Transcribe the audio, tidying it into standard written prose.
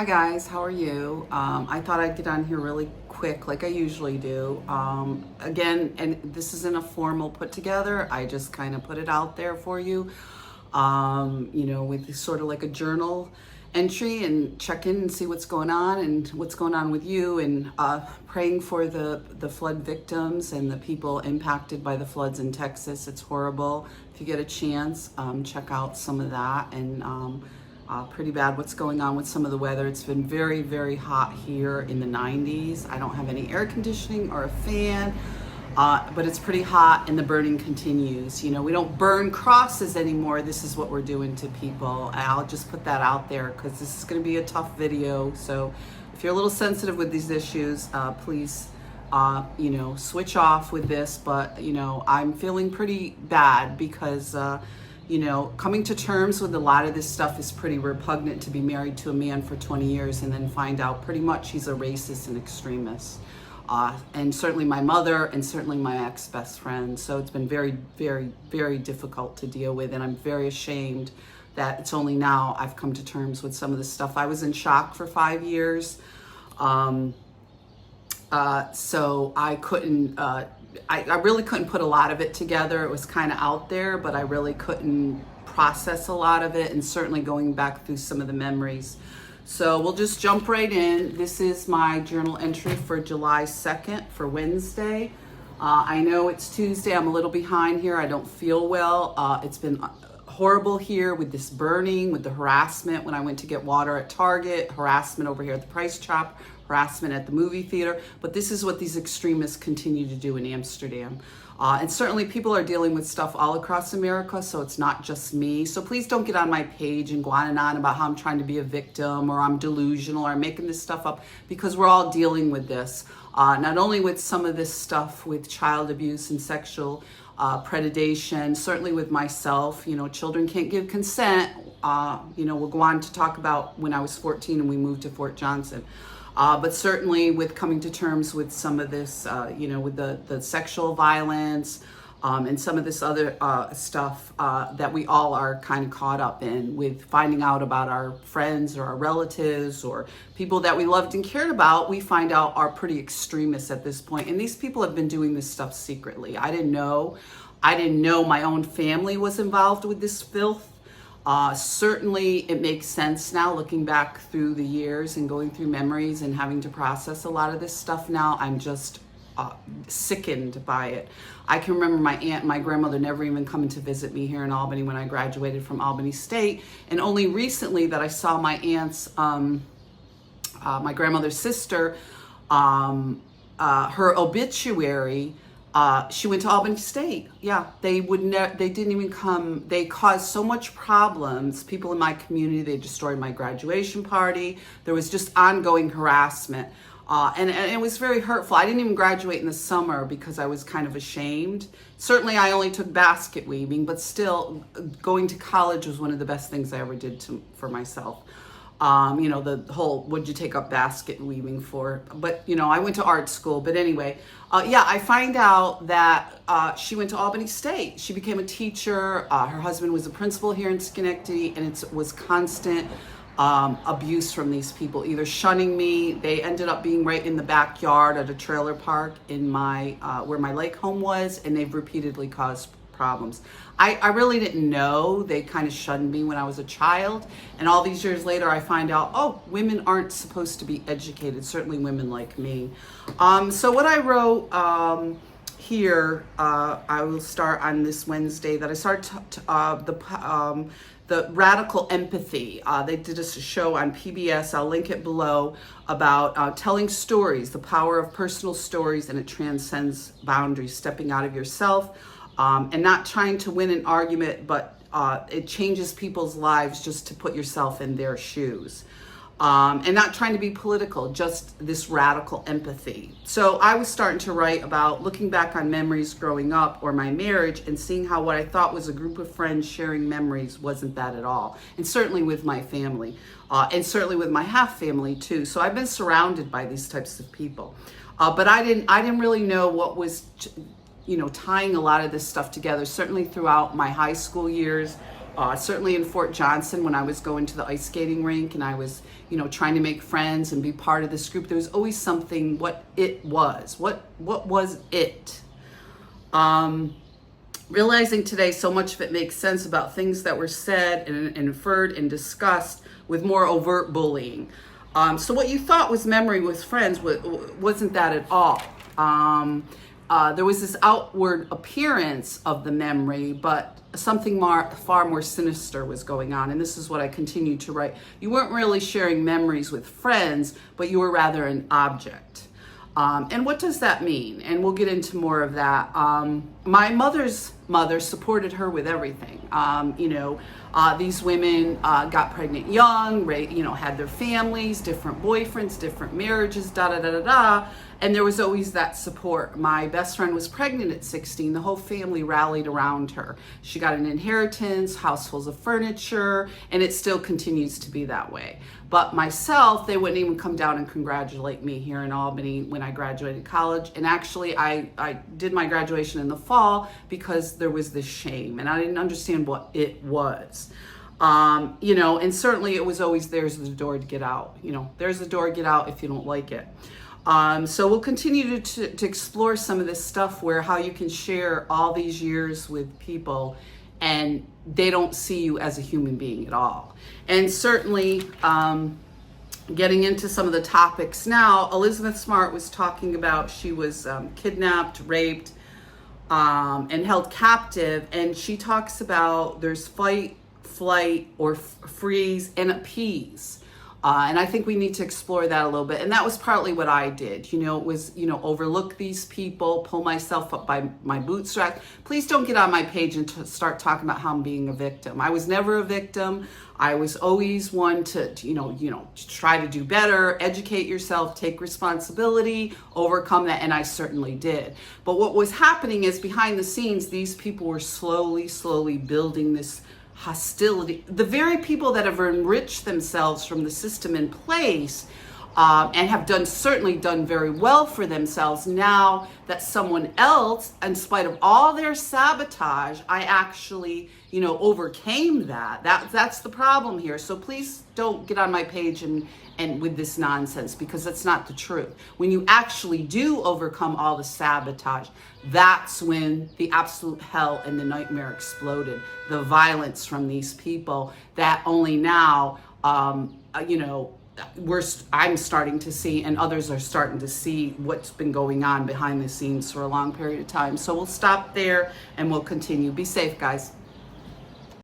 Hi guys, how are you? I thought I'd get on here really quick like I usually do. Again, and this isn't a formal put together, I just kind of put it out there for you, with sort of like a journal entry and check in and see what's going on and what's going on with you, and praying for the flood victims and the people impacted by the floods in Texas. It's horrible. If you get a chance, check out some of that. And pretty bad what's going on with some of the weather. It's been very, very hot here in the 90s. I don't have any air conditioning or a fan, but it's pretty hot and the burning continues. You know, we don't burn crosses anymore. This is what we're doing to people. I'll just put that out there because this is going to be a tough video. So if you're a little sensitive with these issues, please, switch off with this. But, I'm feeling pretty bad because, coming to terms with a lot of this stuff is pretty repugnant. To be married to a man for 20 years and then find out pretty much he's a racist and extremist. And certainly my mother and certainly my ex-best friend. So it's been very, very, very difficult to deal with. And I'm very ashamed that it's only now I've come to terms with some of this stuff. I was in shock for 5 years. So I couldn't, I really couldn't put a lot of it together. It was kind of out there, but I really couldn't process a lot of it, and certainly going back through some of the memories. So we'll just jump right in. This is my journal entry for July 2nd for Wednesday. I know it's Tuesday. I'm a little behind here. I don't feel well. It's been horrible here with this burning, with the harassment when I went to get water at Target, harassment over here at the Price Chop, harassment at the movie theater. But this is what these extremists continue to do in Amsterdam. And certainly people are dealing with stuff all across America, so it's not just me. So please don't get on my page and go on and on about how I'm trying to be a victim or I'm delusional or I'm making this stuff up, because we're all dealing with this. Not only with some of this stuff with child abuse and sexual predation, certainly with myself, children can't give consent. We'll go on to talk about when I was 14 and we moved to Fort Johnson. But certainly with coming to terms with some of this, with the sexual violence and some of this other stuff that we all are kind of caught up in, with finding out about our friends or our relatives or people that we loved and cared about, we find out are pretty extremists at this point. And these people have been doing this stuff secretly. I didn't know my own family was involved with this filth. Certainly it makes sense now, looking back through the years and going through memories and having to process a lot of this stuff now. I'm just sickened by it. I can remember my aunt and my grandmother never even coming to visit me here in Albany when I graduated from Albany State. And only recently that I saw my aunt's, my grandmother's sister, her obituary. She went to Albany State. Yeah, they didn't even come. They caused so much problems. People in my community, they destroyed my graduation party. There was just ongoing harassment. And it was very hurtful. I didn't even graduate in the summer because I was kind of ashamed. Certainly I only took basket weaving, but still going to college was one of the best things I ever did for myself. The whole, what'd you take up basket weaving for? But, I went to art school. But anyway, I find out that she went to Albany State. She became a teacher. Her husband was a principal here in Schenectady, and it was constant abuse from these people, either shunning me. They ended up being right in the backyard at a trailer park in my where my lake home was, and they've repeatedly caused problems. I really didn't know. They kind of shunned me when I was a child, and all these years later I find out, women aren't supposed to be educated, certainly women like me. So what I wrote here, I will start on this Wednesday, that I started the radical empathy. They did a show on PBS, I'll link it below, about telling stories, the power of personal stories, and it transcends boundaries, stepping out of yourself, and not trying to win an argument, but it changes people's lives just to put yourself in their shoes. And not trying to be political, just this radical empathy. So I was starting to write about looking back on memories growing up or my marriage and seeing how what I thought was a group of friends sharing memories wasn't that at all. And certainly with my family, and certainly with my half family too. So I've been surrounded by these types of people. But I didn't really know what was, tying a lot of this stuff together. Certainly throughout my high school years, Certainly in Fort Johnson, when I was going to the ice skating rink and I was, trying to make friends and be part of this group, there was always something, what it was. What was it? Realizing today so much of it makes sense about things that were said and inferred and discussed with more overt bullying. So what you thought was memory with friends wasn't that at all. There was this outward appearance of the memory, but something far more sinister was going on. And this is what I continue to write. You weren't really sharing memories with friends, but you were rather an object. And what does that mean? And we'll get into more of that. My mother's mother supported her with everything. These women got pregnant young, had their families, different boyfriends, different marriages, and there was always that support. My best friend was pregnant at 16. The whole family rallied around her. She got an inheritance, house full of furniture, and it still continues to be that way. But myself, they wouldn't even come down and congratulate me here in Albany when I graduated college. And actually, I did my graduation in the fall because there was this shame, and I didn't understand what it was. And certainly it was always, there's the door to get out. There's the door to get out if you don't like it. So we'll continue to explore some of this stuff where how you can share all these years with people and they don't see you as a human being at all. And certainly getting into some of the topics now, Elizabeth Smart was talking about she was kidnapped, raped, and held captive. And she talks about there's fight, flight, or freeze, and appease. And I think we need to explore that a little bit. And that was partly what I did. It was, overlook these people, pull myself up by my bootstraps. Please don't get on my page and start talking about how I'm being a victim. I was never a victim. I was always one to try to do better, educate yourself, take responsibility, overcome that. And I certainly did. But what was happening is behind the scenes, these people were slowly building this hostility. The very people that have enriched themselves from the system in place and have certainly done very well for themselves, now that someone else, in spite of all their sabotage, I actually overcame that. That's the problem here. So please don't get on my page and with this nonsense, because that's not the truth. When you actually do overcome all the sabotage, that's when the absolute hell and the nightmare exploded. The violence from these people that only now, I'm starting to see, and others are starting to see what's been going on behind the scenes for a long period of time. So we'll stop there and we'll continue. Be safe, guys.